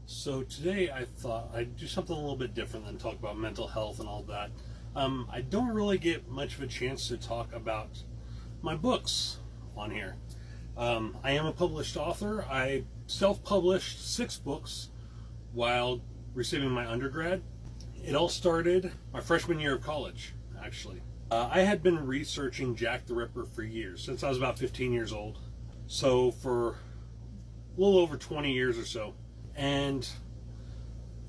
So today I thought I'd do something a little bit different than talk about mental health and all that. I don't really get much of a chance to talk about my books on here. I am a published author. I self-published 6 books while receiving my undergrad. It all started my freshman year of college, actually. I had been researching Jack the Ripper for years, since I was about 15 years old. So for a little over 20 years or so. And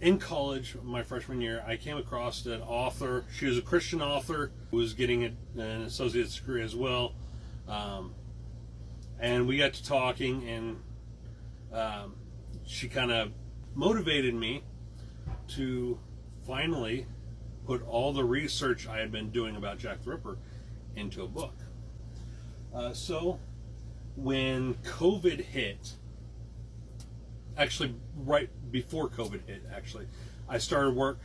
in college, my freshman year, I came across an author. She was a Christian author who was getting an associate's degree as well. And we got to talking, and she kind of motivated me to finally put all the research I had been doing about Jack the Ripper into a book. So when COVID hit, actually right before COVID hit, I started work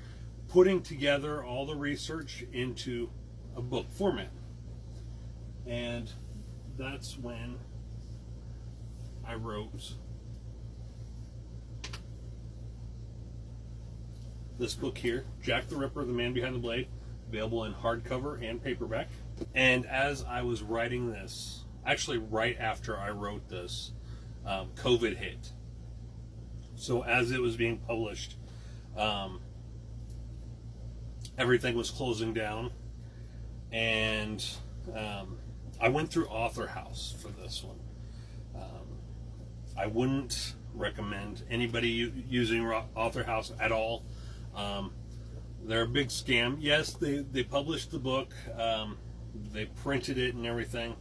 putting together all the research into a book format. And that's when I wrote this book here, Jack the Ripper, The Man Behind the Blade, available in hardcover and paperback. And as I was writing this, actually right after I wrote this, COVID hit. So as it was being published, everything was closing down, and I went through Author House for this one. I wouldn't recommend anybody using Author House at all. They're a big scam. Yes, they published the book, they printed it and everything.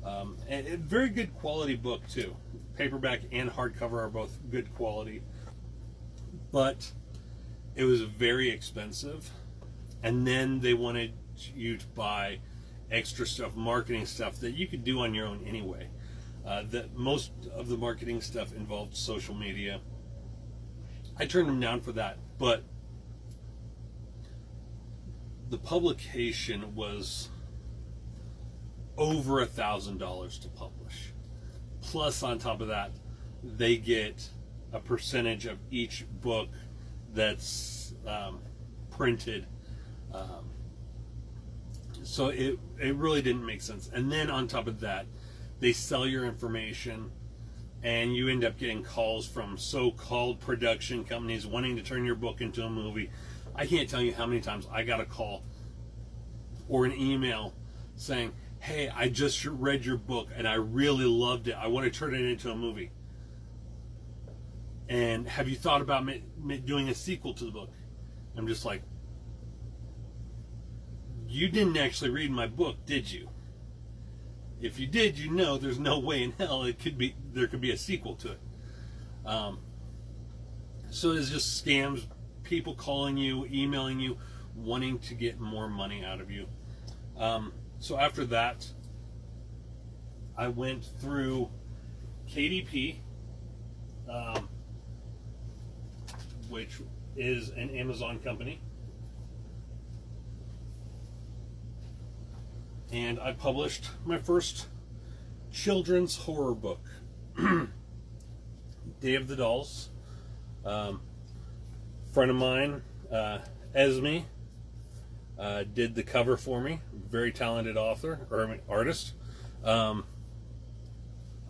And a very good quality book too. Paperback and hardcover are both good quality, but it was very expensive. And then they wanted you to buy extra stuff, marketing stuff that you could do on your own anyway. That most of the marketing stuff involved social media. I turned them down for that, but the publication was over $1,000 to publish. Plus, on top of that, they get a percentage of each book that's printed. So it really didn't make sense. And then on top of that, they sell your information, and you end up getting calls from so-called production companies wanting to turn your book into a movie. I can't tell you how many times I got a call or an email saying, "Hey, I just read your book and I really loved it. I want to turn it into a movie. And have you thought about doing a sequel to the book?" I'm just like, you didn't actually read my book, did you? If you did, you know there's no way in hell there could be a sequel to it. So it's just scams, people calling you, emailing you, wanting to get more money out of you. So after that, I went through KDP, which is an Amazon company, and I published my first children's horror book, Day of the Dolls. Friend of mine, Esme, did the cover for me. Very talented artist.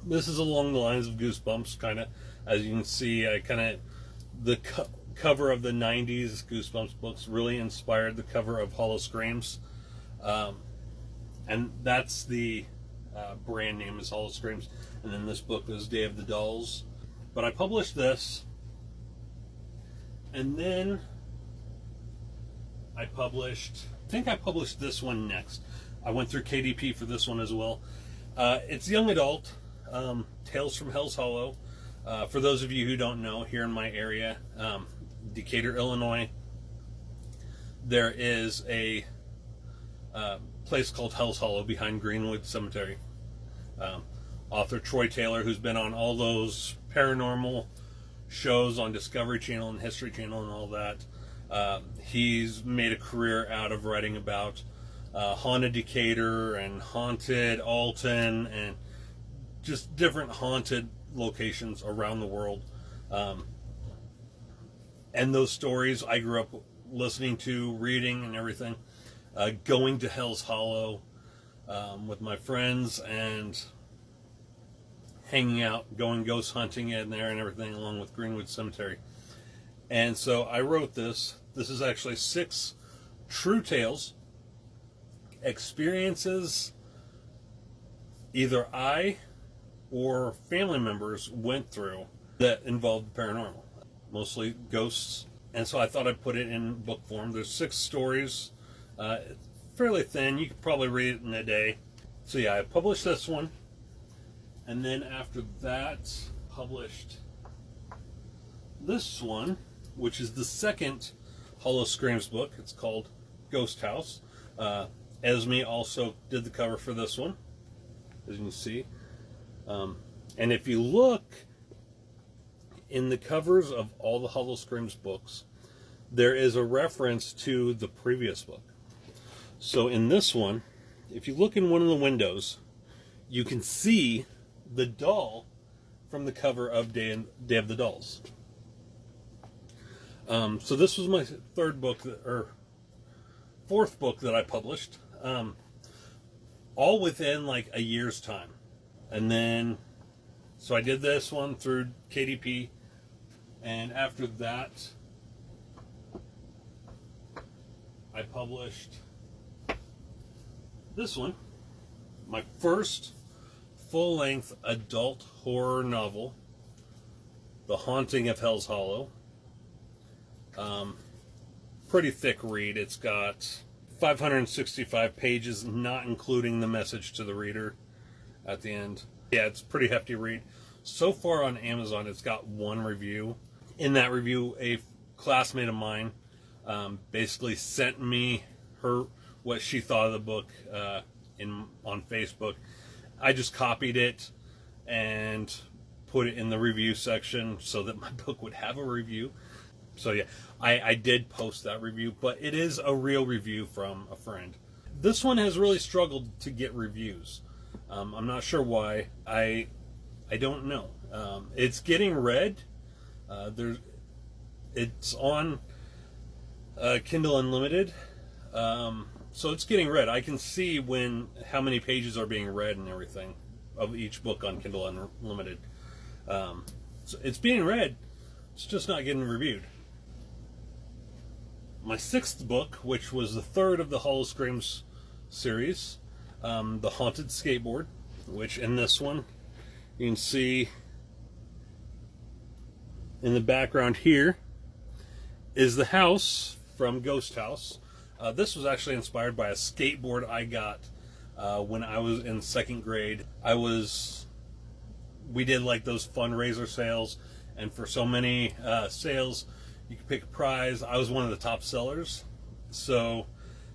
This is along the lines of Goosebumps, kind of. As you can see, the cover of the 90s Goosebumps books really inspired the cover of Hollow Screams. And that's the brand name is Hollow Screams. And then this book is Day of the Dolls. But I published this, and then I think I published this one next. I went through KDP for this one as well. It's young adult, Tales from Hell's Hollow. For those of you who don't know, here in my area, Decatur, Illinois, there is a place called Hell's Hollow behind Greenwood Cemetery. Author Troy Taylor, who's been on all those paranormal shows on Discovery Channel and History Channel and all that, he's made a career out of writing about haunted Decatur and haunted Alton and just different haunted locations around the world. And those stories I grew up listening to, reading, and everything. Going to Hell's Hollow with my friends and hanging out, going ghost hunting in there and everything, along with Greenwood Cemetery. And so I wrote this. This is actually 6 true tales, experiences either I or family members went through that involved the paranormal, mostly ghosts. And so I thought I'd put it in book form. There's 6 stories, fairly thin. You could probably read it in a day. So yeah, I published this one, and then after that, published this one, which is the second Hollow Screams book. It's called Ghost House. Esme also did the cover for this one, as you can see. And if you look in the covers of all the Hollow Screams books, there is a reference to the previous book. So in this one, if you look in one of the windows, you can see the doll from the cover of Day of the Dolls. So this was my 4th book that I published, all within like a year's time. And then, so I did this one through KDP, and after that, I published this one, my first full-length adult horror novel, The Haunting of Hell's Hollow. Pretty thick read. It's got 565 pages, not including the message to the reader at the end. Yeah, it's a pretty hefty read. So far on Amazon, it's got 1 review. In that review, a classmate of mine basically sent me what she thought of the book on Facebook. I just copied it and put it in the review section so that my book would have a review. So yeah, I did post that review, but it is a real review from a friend. This one has really struggled to get reviews. I'm not sure why. I don't know. It's getting read. It's on Kindle Unlimited, so it's getting read. I can see how many pages are being read and everything of each book on Kindle Unlimited. So it's being read. It's just not getting reviewed. My 6th book, which was the 3rd of the Hollow Screams series, The Haunted Skateboard, which in this one, you can see in the background here is the house from Ghost House. This was actually inspired by a skateboard I got when I was in 2nd grade. We did like those fundraiser sales, and for so many sales, you could pick a prize. I was one of the top sellers. So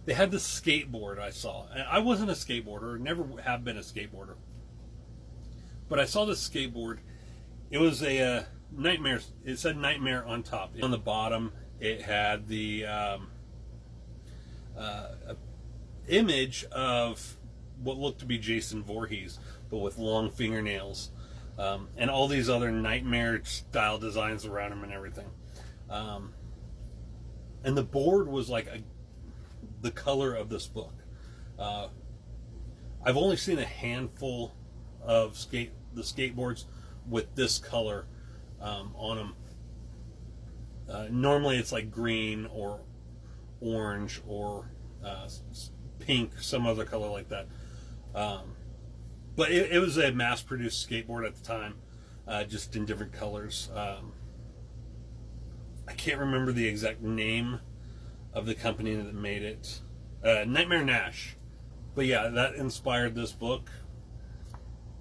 they had this skateboard I saw. I wasn't a skateboarder, never have been a skateboarder. But I saw this skateboard. It was a Nightmare. It said Nightmare on top. On the bottom, it had the image of what looked to be Jason Voorhees, but with long fingernails. And all these other nightmare style designs around him and everything. And the board was like the color of this book. I've only seen a handful of the skateboards with this color on them. Normally it's like green or orange or pink, some other color like that. But it was a mass-produced skateboard at the time, just in different colors. I can't remember the exact name of the company that made it. Nightmare Nash. But yeah, that inspired this book.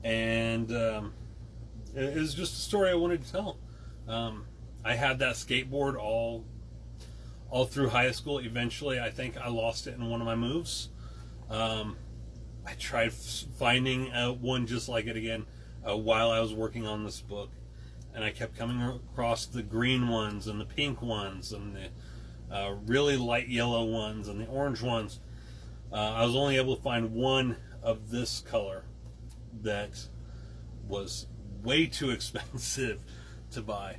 And it was just a story I wanted to tell. I had that skateboard all through high school. Eventually, I think I lost it in one of my moves. I tried finding one just like it again while I was working on this book. And I kept coming across the green ones and the pink ones and the really light yellow ones and the orange ones. I was only able to find one of this color that was way too expensive to buy.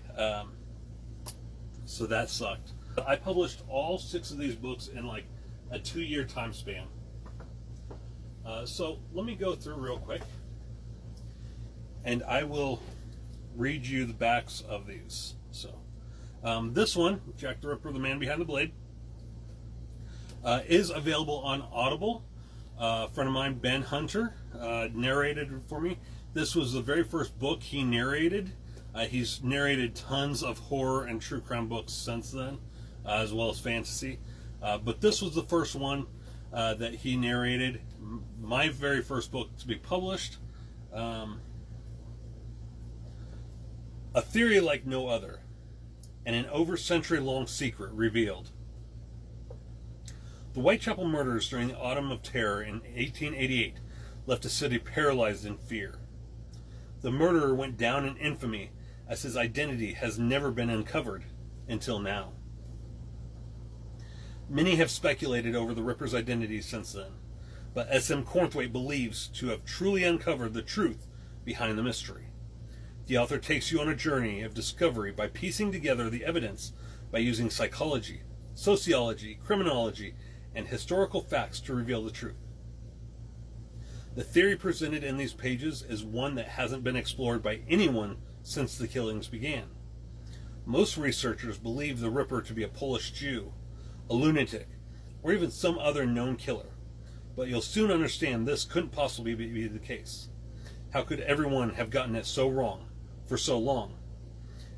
So that sucked. I published all 6 of these books in like a 2-year time span. So let me go through real quick, and I will read you the backs of these. So this one, Jack the Ripper, The Man Behind the Blade, is available on Audible. A friend of mine, Ben Hunter, narrated it for me. This was the very first book he narrated. He's narrated tons of horror and true crime books since then, as well as fantasy. But this was the first one that he narrated. My very first book to be published. A theory like no other, and an over-century-long secret revealed. The Whitechapel murders during the Autumn of Terror in 1888 left a city paralyzed in fear. The murderer went down in infamy, as his identity has never been uncovered until now. Many have speculated over the Ripper's identity since then, but S.M. Cornthwaite believes to have truly uncovered the truth behind the mystery. The author takes you on a journey of discovery by piecing together the evidence by using psychology, sociology, criminology, and historical facts to reveal the truth. The theory presented in these pages is one that hasn't been explored by anyone since the killings began. Most researchers believe the Ripper to be a Polish Jew, a lunatic, or even some other known killer. But you'll soon understand this couldn't possibly be the case. How could everyone have gotten it so wrong for so long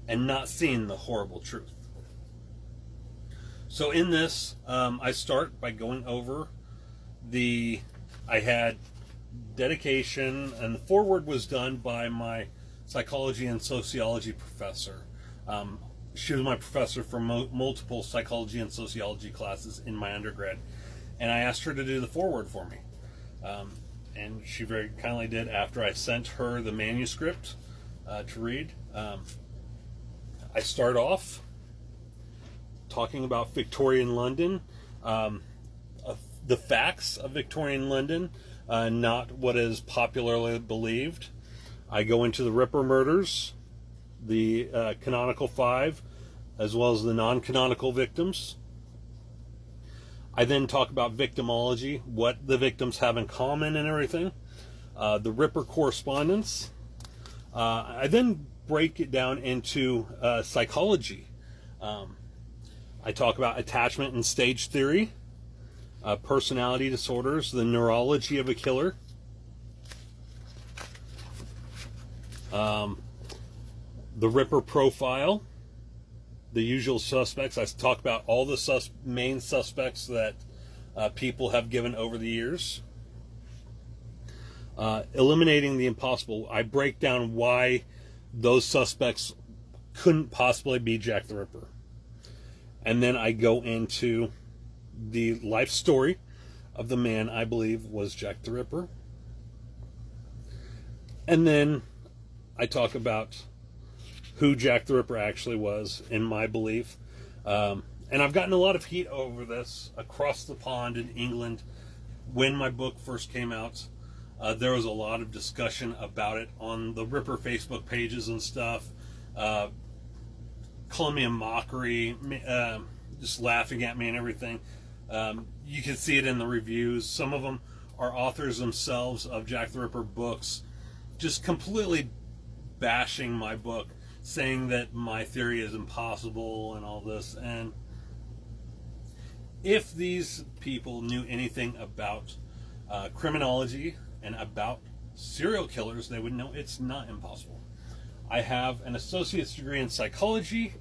and not seen the horrible truth? So in this, I start by going over I had dedication, and the foreword was done by my psychology and sociology professor. She was my professor for multiple psychology and sociology classes in my undergrad, and I asked her to do the foreword for me. And she very kindly did after I sent her the manuscript to read. I start off talking about Victorian London, the facts of Victorian London, not what is popularly believed. I go into the Ripper murders, the canonical 5, as well as the non-canonical victims. I then talk about victimology, what the victims have in common and everything. The Ripper correspondence. I then break it down into psychology. I talk about attachment and stage theory, personality disorders, the neurology of a killer, the Ripper profile, the usual suspects. I talk about all the main suspects that people have given over the years. Eliminating the impossible. I break down why those suspects couldn't possibly be Jack the Ripper. And then I go into the life story of the man I believe was Jack the Ripper. And then I talk about who Jack the Ripper actually was, in my belief. And I've gotten a lot of heat over this across the pond in England. When my book first came out, there was a lot of discussion about it on the Ripper Facebook pages and stuff. Calling me a mockery, just laughing at me and everything. You can see it in the reviews. Some of them are authors themselves of Jack the Ripper books, just completely bashing my book, saying that my theory is impossible and all this. And if these people knew anything about criminology and about serial killers, they would know it's not impossible. I have an associate's degree in psychology.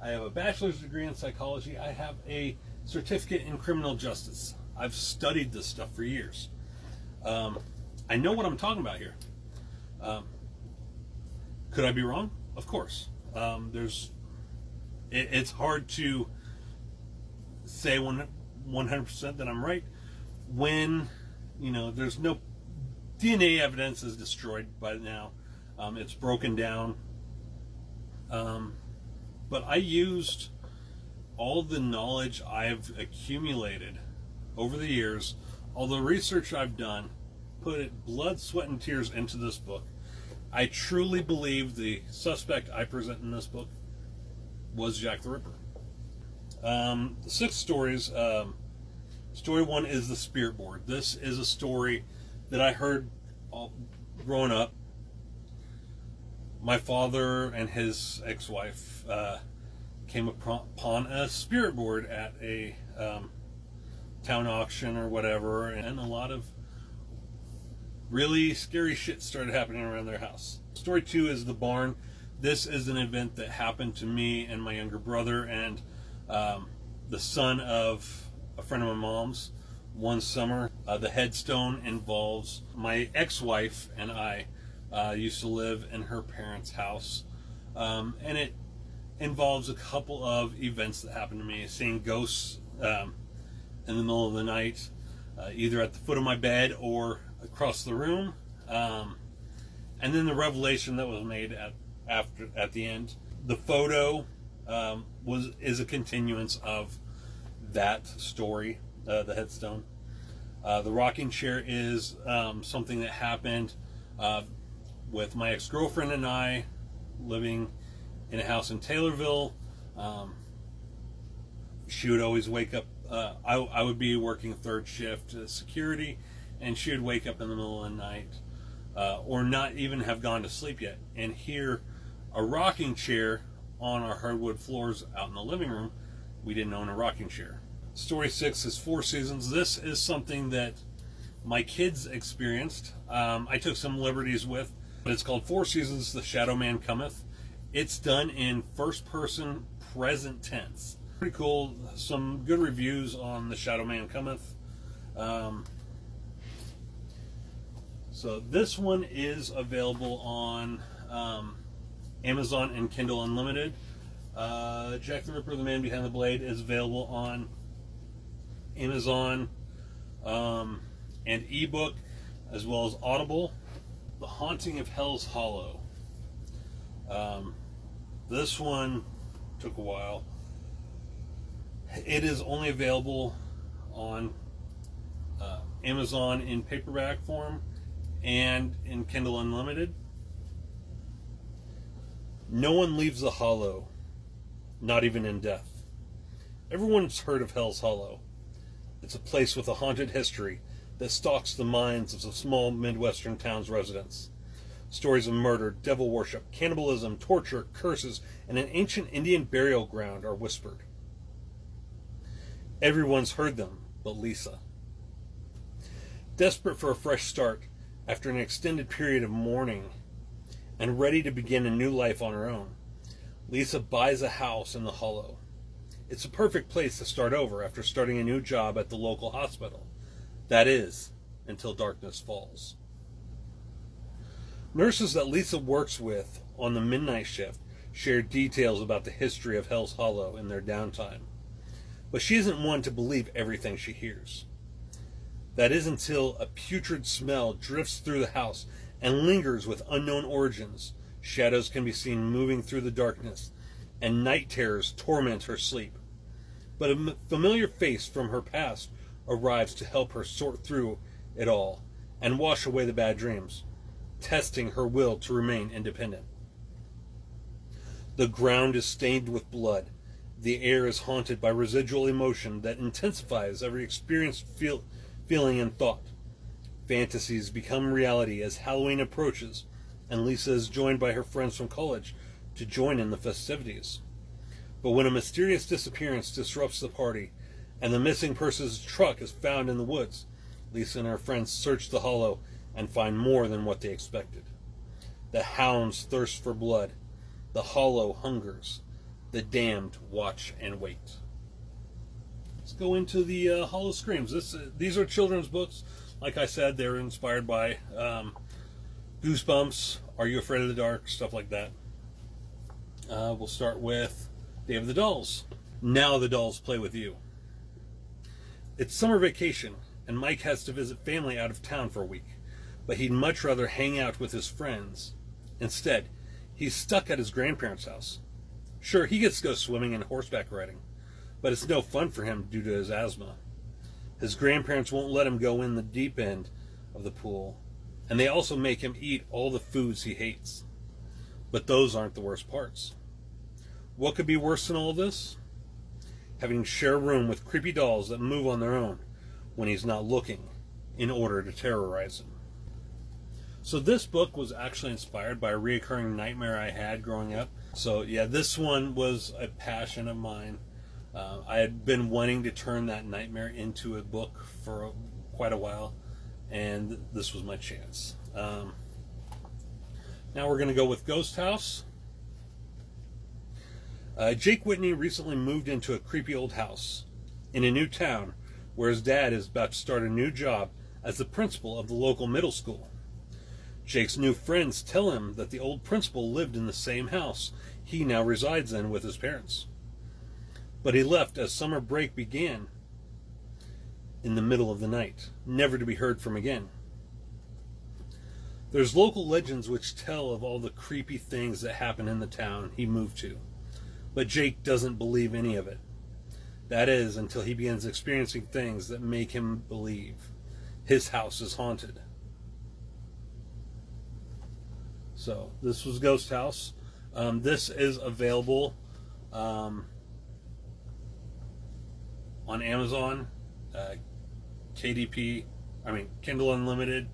I have a bachelor's degree in psychology. I have a certificate in criminal justice. I've studied this stuff for years. I know what I'm talking about here. Could I be wrong? Of course. It's hard to say 100% that I'm right when, there's no DNA evidence is destroyed by now. It's broken down. But I used all the knowledge I've accumulated over the years, all the research I've done, put it blood, sweat, and tears into this book. I truly believe the suspect I present in this book was Jack the Ripper. The 6 stories. Story 1 is the Spirit Board. This is a story that I heard growing up. My father and his ex-wife came upon a spirit board at a town auction or whatever, and a lot of really scary shit started happening around their house. Story 2 is the barn. This is an event that happened to me and my younger brother and the son of a friend of my mom's one summer. The headstone involves my ex-wife and I used to live in her parents' house, and it involves a couple of events that happened to me. Seeing ghosts in the middle of the night, either at the foot of my bed or across the room, and then the revelation that was made at the end. The photo is a continuance of that story, the headstone. The rocking chair is something that happened with my ex-girlfriend and I living in a house in Taylorville. She would always wake up. I would be working third shift security, and she would wake up in the middle of the night, or not even have gone to sleep yet, and hear a rocking chair on our hardwood floors out in the living room. We didn't own a rocking chair. Story 6 is Four Seasons. This is something that my kids experienced. I took some liberties with, but it's called Four Seasons, The Shadow Man Cometh. It's done in first person present tense. Pretty cool. Some good reviews on The Shadow Man Cometh. So this one is available on Amazon and Kindle Unlimited. Jack the Ripper, The Man Behind the Blade is available on Amazon and ebook, as well as Audible. The Haunting of Hell's Hollow. This one took a while. It is only available on Amazon in paperback form and in Kindle Unlimited. No one leaves the Hollow, not even in death. Everyone's heard of Hell's Hollow. It's a place with a haunted history that stalks the minds of the small Midwestern town's residents. Stories of murder, devil worship, cannibalism, torture, curses, and an ancient Indian burial ground are whispered. Everyone's heard them but Lisa. Desperate for a fresh start after an extended period of mourning and ready to begin a new life on her own, Lisa buys a house in the Hollow. It's a perfect place to start over after starting a new job at the local hospital. That is, until darkness falls. Nurses that Lisa works with on the midnight shift share details about the history of Hell's Hollow in their downtime. But she isn't one to believe everything she hears. That is until a putrid smell drifts through the house and lingers with unknown origins. Shadows can be seen moving through the darkness, and night terrors torment her sleep. But a familiar face from her past arrives to help her sort through it all and wash away the bad dreams, testing her will to remain independent. The ground is stained with blood. The air is haunted by residual emotion that intensifies every experienced feeling and thought. Fantasies become reality as Halloween approaches, and Lisa is joined by her friends from college to join in the festivities. But when a mysterious disappearance disrupts the party, and the missing person's truck is found in the woods, Lisa and her friends search the Hollow and find more than what they expected. The hounds thirst for blood. The Hollow hungers. The damned watch and wait. Let's go into the Hollow Screams. These are children's books. Like I said, they're inspired by Goosebumps, Are You Afraid of the Dark, stuff like that. We'll start with Day of the Dolls. Now the dolls play with you. It's summer vacation, and Mike has to visit family out of town for a week, but he'd much rather hang out with his friends. Instead, he's stuck at his grandparents' house. Sure, he gets to go swimming and horseback riding, but it's no fun for him due to his asthma. His grandparents won't let him go in the deep end of the pool, and they also make him eat all the foods he hates. But those aren't the worst parts. What could be worse than all this? having to share a room with creepy dolls that move on their own when he's not looking in order to terrorize him. So this book was actually inspired by a recurring nightmare I had growing up. So yeah, this one was a passion of mine. I had been wanting to turn that nightmare into a book for quite a while, and this was my chance. Now we're going to go with Ghost House. Jake Whitney recently moved into a creepy old house in a new town where his dad is about to start a new job as the principal of the local middle school. Jake's new friends tell him that the old principal lived in the same house he now resides in with his parents. But he left as summer break began in the middle of the night, never to be heard from again. There's local legends which tell of all the creepy things that happen in the town he moved to, but Jake doesn't believe any of it. That is, until he begins experiencing things that make him believe his house is haunted. So this was Ghost House. This is available on Amazon, Kindle Unlimited.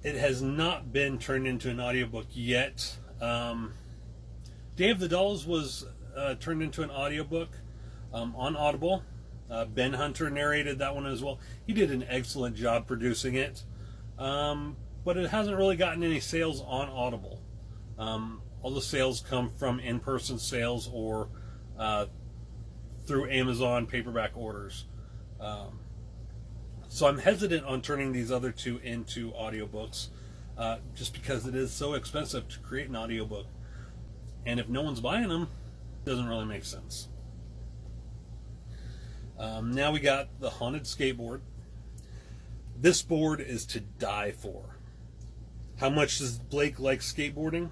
It has not been turned into an audiobook yet. Day of the Dolls was turned into an audiobook on Audible. Ben Hunter narrated that one as well. He did an excellent job producing it. But it hasn't really gotten any sales on Audible. All the sales come from in-person sales or through Amazon paperback orders. So I'm hesitant on turning these other two into audiobooks just because it is so expensive to create an audiobook. And if no one's buying them, it doesn't really make sense. Now we got the Haunted Skateboard. This board is to die for. How much does Blake like skateboarding?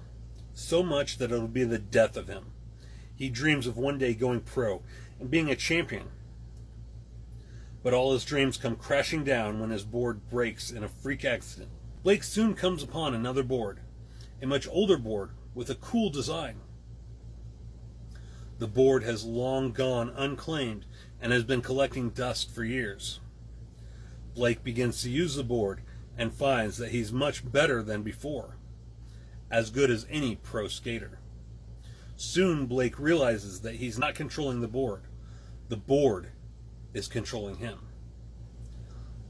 So much that it'll be the death of him. He dreams of one day going pro and being a champion. But all his dreams come crashing down when his board breaks in a freak accident. Blake soon comes upon another board, a much older board with a cool design. The board has long gone unclaimed and has been collecting dust for years. Blake begins to use the board and finds that he's much better than before, as good as any pro skater. Soon Blake realizes that he's not controlling the board is controlling him.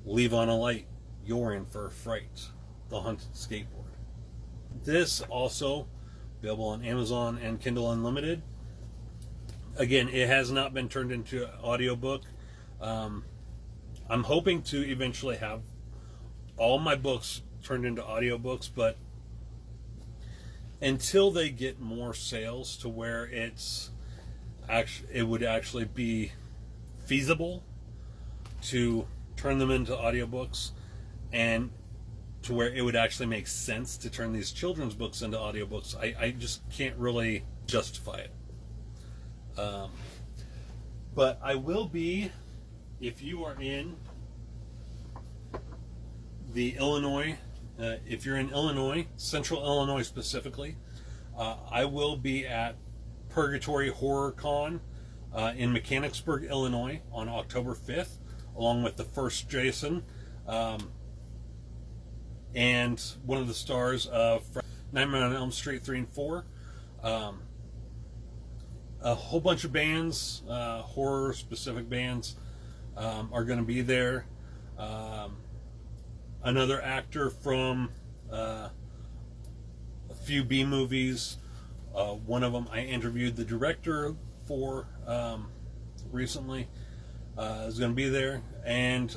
Leave on a light, you're in for a fright. The Haunted Skateboard. This also available on Amazon and Kindle Unlimited. Again, it has not been turned into an audiobook. I'm hoping to eventually have all my books turned into audiobooks, but until they get more sales to where it would actually be feasible to turn them into audiobooks, and to where it would actually make sense to turn these children's books into audiobooks, I just can't really justify it. But I will be, if you are in the Illinois, if you're in Illinois, Central Illinois specifically, I will be at Purgatory Horror Con in Mechanicsburg, Illinois on October 5th, along with the first Jason and one of the stars of Nightmare on Elm Street 3 and 4. A whole bunch of bands, horror specific bands, are going to be there. Another actor from a few B movies. One of them I interviewed the director for recently, is going to be there, and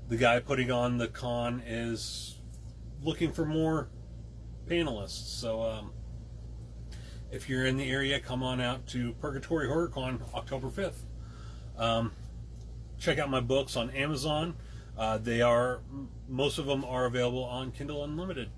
the guy putting on the con is looking for more panelists. So if you're in the area, come on out to Purgatory Horror Con October 5th. Check out my books on Amazon. Most of them are available on Kindle Unlimited.